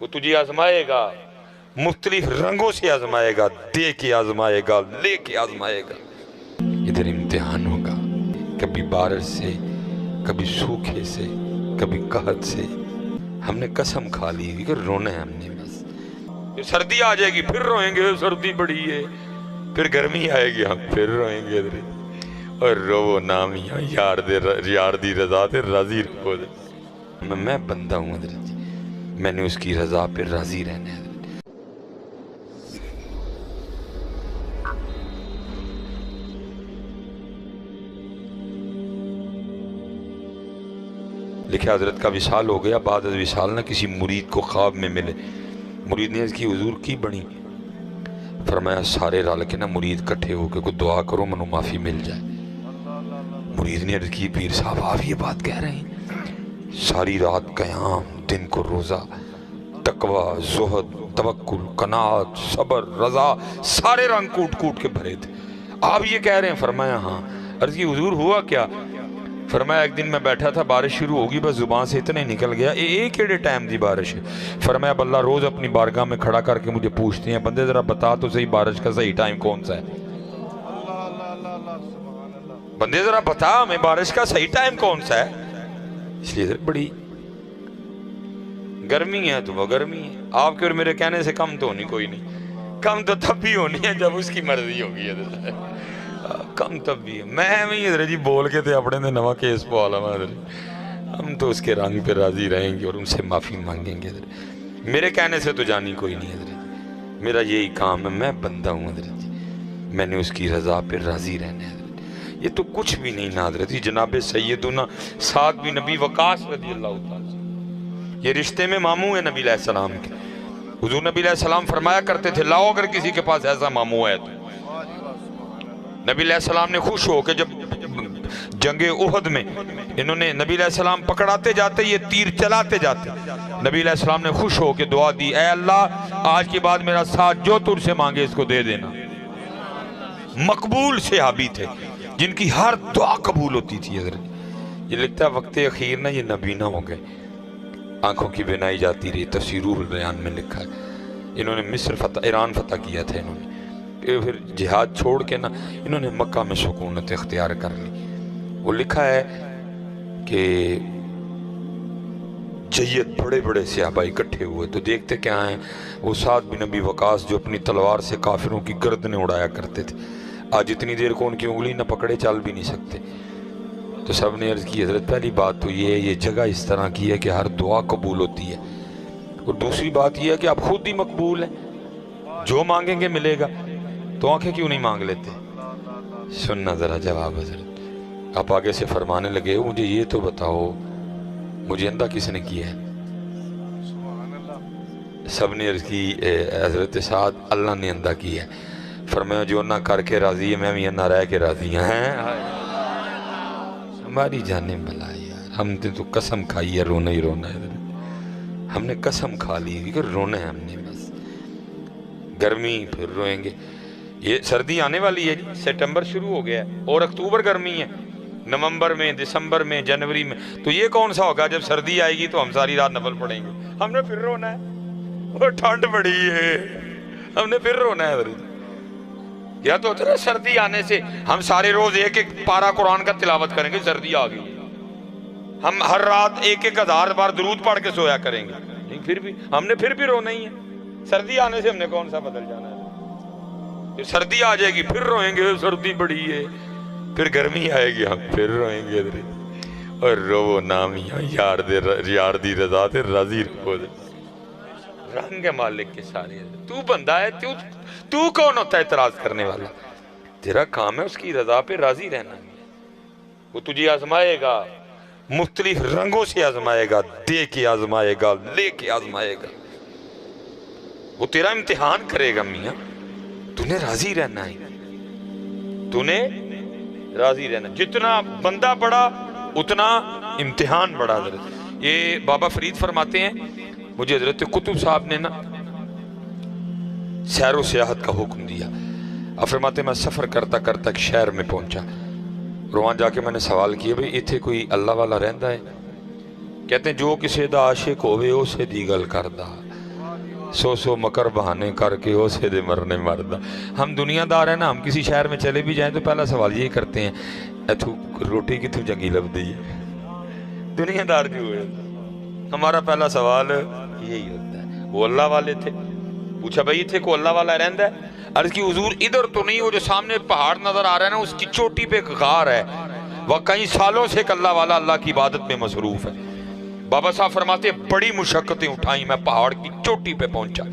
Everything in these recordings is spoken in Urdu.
وہ تجھے آزمائے گا، مختلف رنگوں سے آزمائے گا، دے کے آزمائے گا، لے کے آزمائے گا۔ ادھر امتحان ہوگا، کبھی بارش سے، کبھی سوکھے سے، کبھی قحط سے۔ ہم نے قسم کھا لی کہ رونا ہے ہم نے بس۔ پھر سردی آ جائے گی پھر روئیں گے، سردی بڑی ہے۔ پھر گرمی آئے گی ہم پھر روئیں گے۔ اور رو نامیاں یار دی رضا تے راضی رہو۔ میں بندہ ہوں حضرت جی، میں نے اس کی رضا پہ راضی رہنا ہے۔ لکھا حضرت کا وصال ہو گیا، بعد از وصال نہ کسی مرید کو خواب میں ملے۔ مرید نے اس کی حضور کی بنی، فرمایا سارے رل کے نہ مرید کٹھے ہو کے کوئی دعا کرو منو معافی مل جائے۔ مرید نے عرض کی پیر صاحب آپ یہ بات کہہ رہے ہیں؟ ساری رات قیام، دن کو روزہ، تقوی، زہد، توکل، قناعت، صبر، رضا، سارے رنگ کوٹ کوٹ کے بھرے تھے، آپ یہ کہہ رہے ہیں؟ فرمایا ہاں۔ عرض کی حضور ہوا کیا؟ فرمایا ایک دن میں بیٹھا تھا، بارش شروع ہوگی، بس زبان سے اتنے نکل گیا ایک ایڈے ٹائم دی بارش ہے۔ فرمایا اب اللہ روز اپنی بارگاہ میں کھڑا کر کے مجھے پوچھتے ہیں بندے ذرا بتا تو صحیح بارش کا صحیح ٹائم کون سا ہے؟ بندے ذرا بتا ہمیں بارش کا صحیح ٹائم کون سا ہے؟ اس لیے بڑی گرمی ہے تو وہ گرمی ہے، آپ کے اور میرے کہنے سے کم تو ہونی کوئی نہیں، کم تو تب بھی ہونی ہے جب اس کی مرضی ہوگی ہے، کم تب بھی ہے۔ میں حضرت جی بول کے تھے اپنے نے نواں کیس پوالا میں حضرت، ہم تو اس کے رنگ پہ راضی رہیں گے اور ان سے معافی مانگیں گے حضرت، میرے کہنے سے تو جانی کوئی نہیں حضرت، میرا یہی کام ہے، میں بندہ ہوں حضرت جی، میں نے اس کی رضا پہ راضی رہنا ہے حضرت۔ یہ تو کچھ بھی نہیں نا حضرت جی، جناب سیدنا سعد بن نبی وقاص رضی اللہ تعالیٰ، یہ رشتے میں ماموں ہے نبی علیہ السلام کے۔ حضور نبی علیہ السلام فرمایا کرتے تھے لاؤ اگر کسی کے پاس ایسا ماموں ہے تو۔ نبی علیہ السلام نے خوش ہو کہ جب جنگ احد میں انہوں نے نبی علیہ السلام پکڑاتے جاتے یہ تیر چلاتے جاتے، نبی علیہ السلام نے خوش ہو کے دعا دی اے اللہ آج کے بعد میرا ساتھ جو تجھ سے مانگے اس کو دے دینا۔ مقبول صحابی تھے جن کی ہر دعا قبول ہوتی تھی حضرت۔ یہ لکھتا ہے وقت اخیر نہ یہ نبینا ہو گئے، آنکھوں کی بینائی جاتی رہی، تفسیر البیان میں لکھا ہے انہوں نے مصر فتح، ایران فتح کیا تھا انہوں نے، پھر جہاد چھوڑ کے نا انہوں نے مکہ میں سکونت اختیار کر لی۔ وہ لکھا ہے کہ جید بڑے بڑے صحابہ اکٹھے ہوئے تو دیکھتے کیا ہیں، وہ سعد بن نبی وقاص جو اپنی تلوار سے کافروں کی گردنیں اڑایا کرتے تھے، آج اتنی دیر کو ان کی انگلی نہ پکڑے چل بھی نہیں سکتے۔ تو سب نے عرض کی حضرت پہلی بات تو یہ ہے یہ جگہ اس طرح کی ہے کہ ہر دعا قبول ہوتی ہے، اور دوسری بات یہ ہے کہ آپ خود ہی مقبول ہیں، جو مانگیں گے ملے گا، تو آنکھیں کیوں نہیں مانگ لیتے؟ سننا ذرا جواب حضرت۔ آپ آگے سے فرمانے لگے مجھے یہ تو بتاؤ مجھے اندھا کس نے کیا ہے؟ سب نے عرض کی حضرت سعد اللہ نے اندھا کیا ہے۔ فرمایا جو نہ کر کے راضی ہے میں بھی نہ رہ کے راضی ہیں۔ ہماری جانیں بلا یار، ہم نے تو قسم کھائی ہے رونا ہی رونا ہے، ہم نے قسم کھا لی کہ رونا ہے ہم نے بس، گرمی پھر روئیں گے۔ یہ سردی آنے والی ہے جی، ستمبر شروع ہو گیا ہے اور اکتوبر گرمی ہے، نومبر میں، دسمبر میں، جنوری میں، تو یہ کون سا ہوگا جب سردی آئے گی تو ہم ساری رات نفل پڑھیں گے، ہم نے پھر رونا ہے، وہ ٹھنڈ بڑی ہے ہم نے پھر رونا ہے حضرت۔ یا تو ہوتا ہے سردی آنے سے ہم سارے روز ایک ایک پارہ قرآن کا تلاوت کریں گے، سردی آ گئی ہم ہر رات ایک ایک ہزار بار درود پڑھ کے سویا کریں گے، نہیں پھر بھی ہم نے پھر بھی رونا ہی ہے، سردی آنے سے ہم نے کون سا بدل جانا ہے؟ پھر سردی آ جائے گی پھر روئیں گے، سردی بڑی ہے، پھر گرمی آئے گی ہم پھر روئیں گے، اور رو نامیاں یار دی رضا تے راضی رہو۔ رنگ ہے مالک کے سارے، تو بندہ ہے، تو کون ہوتا ہے اعتراض کرنے والا؟ تیرا کام ہے اس کی رضا پہ راضی رہنا، وہ تجھے آزمائے گا، مختلف رنگوں سے آزمائے گا، دے کے آزمائے گا، لے کے آزمائے گا، وہ تیرا امتحان کرے گا میاں، تو نے راضی رہنا ہے، تو نے راضی رہنا، جتنا بندہ بڑا اتنا امتحان بڑا۔ حضرت یہ بابا فرید فرماتے ہیں مجھے حضرت قطب صاحب نے نا سیر و سیاحت کا حکم دیا، اب فرماتے ہیں میں سفر کرتا کرتا ایک شہر میں پہنچا، وہاں جا کے میں نے سوال کیا بھئی ایتھے کوئی اللہ والا رہندا ہے؟ کہتے ہیں جو کسی دا عاشق ہوئے اسے دی گل کردا، سو مکر بہانے کر کے اسے دے مرنے مردہ. ہم دنیا دار ہیں نا, ہم کسی شہر میں چلے بھی جائیں تو پہلا سوال یہی کرتے ہیں اتھو روٹی کتوں چنگی لب دی ہے. دنیا دار جو ہے ہمارا پہلا سوال یہی ہوتا ہے. وہ اللہ والے تھے, پوچھا بھائی تھے کو اللہ والا رہندا ہے؟ عرض کی حضور ادھر تو نہیں, وہ جو سامنے پہاڑ نظر آ رہا ہے نا اس کی چوٹی پہ ایک غار ہے, وہ کئی سالوں سے ایک اللہ والا اللہ کی عبادت میں مصروف ہے. بابا صاحب فرماتے بڑی مشقتیں اٹھائیں, میں پہاڑ کی چوٹی پہ پہنچا.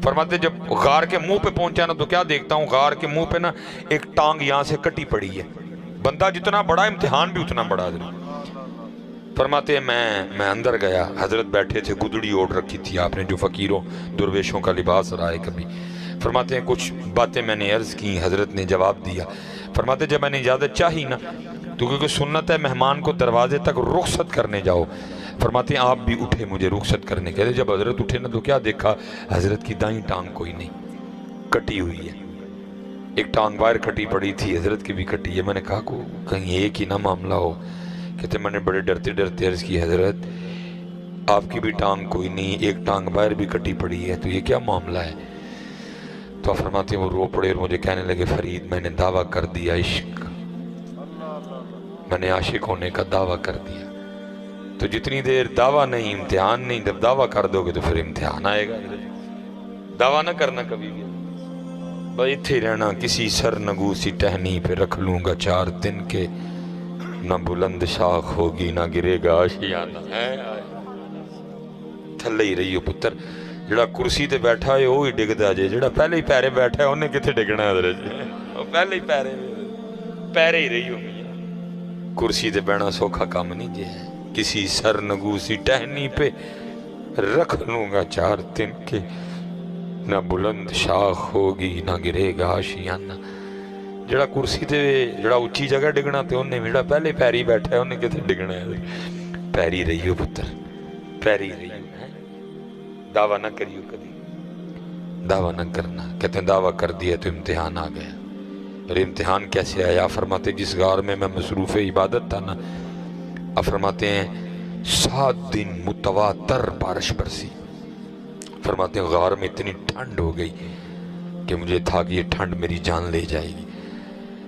فرماتے جب غار کے منہ پہ پہنچا نا تو کیا دیکھتا ہوں, غار کے منہ پہ نا ایک ٹانگ یہاں سے کٹی پڑی ہے. بندہ جتنا بڑا امتحان بھی اتنا بڑا. فرماتے ہیں میں اندر گیا, حضرت بیٹھے تھے, گدڑی اوڑھ رکھی تھی آپ نے جو فقیروں درویشوں کا لباس رہا ہے کبھی. فرماتے ہیں کچھ باتیں میں نے عرض کی, حضرت نے جواب دیا. فرماتے جب میں نے اجازت چاہی نا تو کیونکہ سنت ہے مہمان کو دروازے تک رخصت کرنے جاؤ. فرماتے ہیں آپ بھی اٹھے مجھے رخصت کرنے کے. جب حضرت اٹھے نا تو کیا دیکھا, حضرت کی دائیں ٹانگ کوئی نہیں, کٹی ہوئی ہے. ایک ٹانگ باہر کٹی پڑی تھی, حضرت کی بھی کٹی ہے. میں نے کہا کو کہیں ایک ہی نہ معاملہ ہو. کہتے میں نے بڑے ڈرتے ڈرتے عرض کی حضرت آپ کی بھی ٹانگ کوئی نہیں, ایک ٹانگ باہر بھی کٹی پڑی ہے, تو یہ کیا معاملہ ہے؟ تو فرماتے ہیں وہ رو پڑے اور مجھے کہنے لگے فرید میں نے دعویٰ کر دیا عشق, میں نے عاشق ہونے کا دعویٰ کر دیا. تو جتنی دیر دعویٰ نہیں امتحان نہیں, جب دعویٰ کر دو گے تو پھر امتحان آئے گا. دعویٰ نہ کرنا کبھی بھی, بھائی تھے رہنا کسی سر نگو سی ٹہنی پہ رکھ لوں گا 4 دن کے, نہ بلند شاخ ہوگی نہ گرے گا آشیانہ. تھلے ہی رہی ہو پتر, جڑا کرسی تے بیٹھا ہے وہی ڈگدا جے, جڑا پہلے ہی پیرے بیٹھا ہے انہیں کتنے ڈگنا ہے حضرت جی, پہلے ہی پیرے ہی رہی ہو. کرسی تے بیٹھنا سوکھا کام نہیں جے, کسی سر نگو سی ٹہنی پہ رکھ لوں گا 4 دن کے, نہ بلند شاخ ہوگی نہ گرے گا آشیانہ. جڑا کرسی تے جڑا اچھی جگہ ڈگنا تے انہیں, جڑا پہلے پیری بیٹھا ہے انہیں کتنے ڈگنا ہے. پیری رہی ہو پتر, پیری رہی ہو. دعویٰ نہ کریو کبھی, دعویٰ نہ کرنا. کہتے ہیں دعویٰ کر دیا تو امتحان آ گیا. اور امتحان کیسے آیا؟ فرماتے جس غار میں مصروف عبادت تھا نا, فرماتے ہیں 7 دن متواتر بارش برسی. فرماتے ہیں غار میں اتنی ٹھنڈ ہو گئی کہ مجھے تھا کہ یہ ٹھنڈ میری جان لے جائے گی.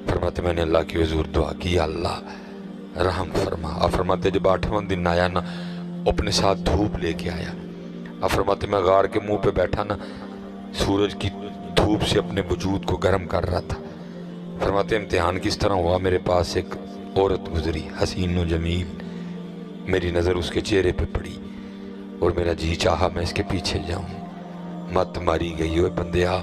فرماتے میں نے اللہ کی حضور دعا کی, اللہ رحم فرما. فرماتے جب 8واں دن آیا نا اپنے ساتھ دھوپ لے کے آیا. فرماتے میں غار کے منہ پہ بیٹھا نا, سورج کی دھوپ سے اپنے وجود کو گرم کر رہا تھا. فرماتے امتحان کس طرح ہوا, میرے پاس ایک عورت گزری حسین و جمیل, میری نظر اس کے چہرے پہ پڑی اور میرا جی چاہا میں اس کے پیچھے جاؤں. مت ماری گئی ہوئے بندیا,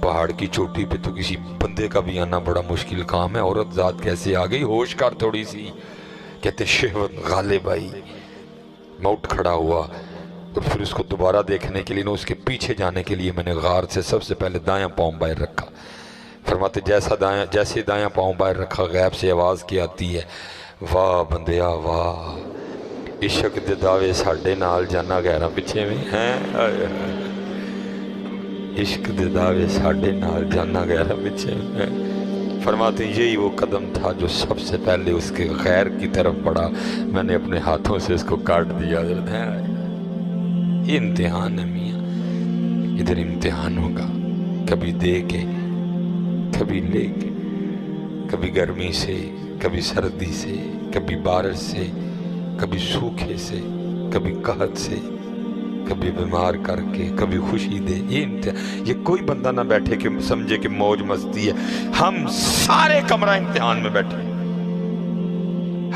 پہاڑ کی چوٹی پہ تو کسی بندے کا بھی آنا بڑا مشکل کام ہے, عورت ذات کیسے آ گئی؟ ہوش کر تھوڑی سی. کہتے شہوت غالب آئی. میں اٹھ کھڑا ہوا اور پھر اس کو دوبارہ دیکھنے کے لیے, اس کے پیچھے جانے کے لیے میں نے غار سے سب سے پہلے دایاں پاؤں باہر رکھا. فرماتے جیسے دایاں پاؤں باہر رکھا غیب سے آواز کی آتی ہے, واہ بندیا واہ, عشق دے دعوے ساڈے نال جانا غیراں پیچھے میں ہیں, عشق دے دعوے ساڈے نال جانا غیراں پیچھے میں. فرماتے یہی وہ قدم تھا جو سب سے پہلے اس کے غیر کی طرف بڑھا, میں نے اپنے ہاتھوں سے اس کو کاٹ دیا. یہ امتحان ہے میاں, ادھر امتحان ہوگا, کبھی دے کے کبھی لے کے, کبھی گرمی سے کبھی سردی سے, کبھی بارش سے کبھی سوکھے سے, کبھی قحط سے, کبھی بیمار کر کے, کبھی خوشی دے. یہ امتحان, یہ کوئی بندہ نہ بیٹھے کہ سمجھے کہ موج مستی ہے. ہم سارے کمرہ امتحان میں بیٹھے.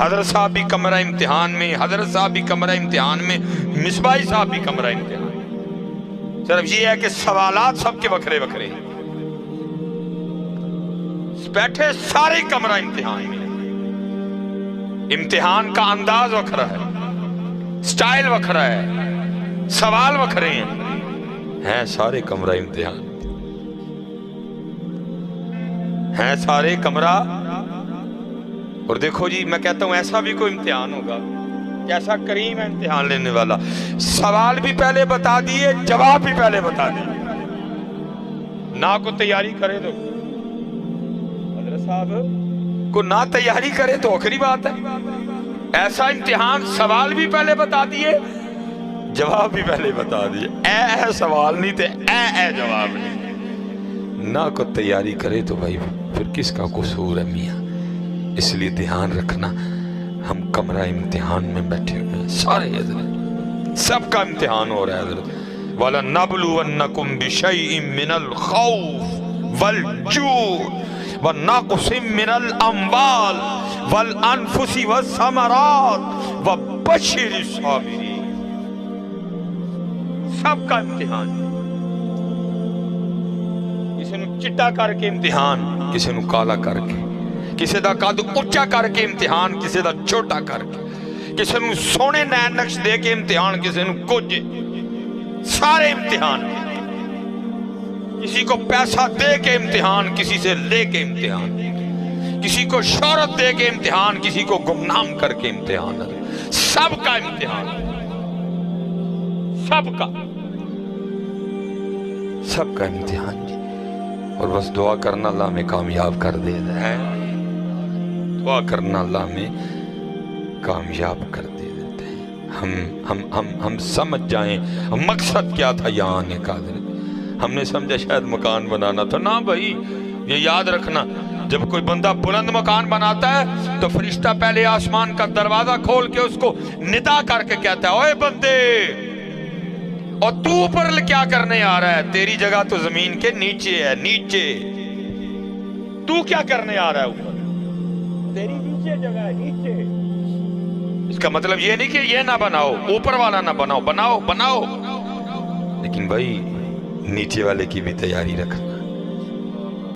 حضرت صاحب بھی کمرہ امتحان میں, حضرت صاحب بھی کمرہ امتحان میں, مصباحی صاحب بھی کمرہ امتحان. صرف یہ ہے کہ سوالات سب کے وکھرے وکھرے, بیٹھے سارے کمرہ امتحان میں. امتحان کا انداز وکھرا ہے, سٹائل وکھرا ہے, سوال وکھرے ہیں سارے کمرہ امتحان, ہیں سارے کمرہ. اور دیکھو جی میں کہتا ہوں ایسا بھی کوئی امتحان ہوگا, ایسا کریم ہے امتحان لینے والا, سوال بھی پہلے بتا دیے, جواب بھی پہلے بتا دیے, نہ کو تیاری کرے تو حضرت صاحب کو نہ تیاری کرے تو آخری بات ہے. ایسا امتحان, سوال بھی پہلے بتا دیے, جواب بھی پہلے بتا دیے، اے سوال نہیں تھے، اے جواب نہیں۔ نہ کو تیاری کرے تو بھائی پھر کس کا قصور ہے میاں؟ اس لیے دھیان رکھنا، ہم کمرہ امتحان میں بیٹھے ہوئے ہیں سارے حضرت، سب کا امتحان ہو رہا ہے حضرت۔ وَلَنَبْلُوَنَّكُمْ بِشَيْءٍ مِّنَ الْخَوْفِ وَالْجُوعِ وَنَقْصٍ مِّنَ الْأَمْوَالِ وَالْأَنفُسِ وَالثَّمَرَاتِ وَبَشِّرِ الصَّابِرِينَ۔ سب کا امتحان، کسی نو چٹا کر کے امتحان، کسی نو کالا کر کے، کسی دا قد اچا کر کے امتحان، کسی دا چھوٹا کر کے، کسی نو سونے نین نقش دے کے امتحان، کسی نو کچھ، سارے امتحان۔ کسی کو پیسہ دے کے امتحان، کسی سے لے کے امتحان، کسی کو شہرت دے کے امتحان، کسی کو گمنام کر کے امتحان، سب کا امتحان، سب کا امتحان جی۔ اور بس دعا کرنا اللہ میں کامیاب کر دے ہے، دعا کرنا اللہ میں کامیاب کر دے دیتے ہیں۔ ہم سمجھ جائیں مقصد کیا تھا یہاں آنے کا۔ ہم نے سمجھا شاید مکان بنانا تھا، نہ بھائی، یہ یاد رکھنا، جب کوئی بندہ بلند مکان بناتا ہے تو فرشتہ پہلے آسمان کا دروازہ کھول کے اس کو ندا کر کے کہتا ہے، اوے بندے، اور تو اوپر کیا کرنے آ رہا ہے؟ تیری جگہ تو زمین کے نیچے ہے، نیچے تو کیا کرنے آ رہا ہے؟ اوپر تیری نیچے جگہ ہے، نیچے۔ اس کا مطلب یہ نہیں کہ یہ نہ بناؤ، اوپر والا نہ بناؤ، بناؤ، لیکن بھائی نیچے والے کی بھی تیاری رکھنا۔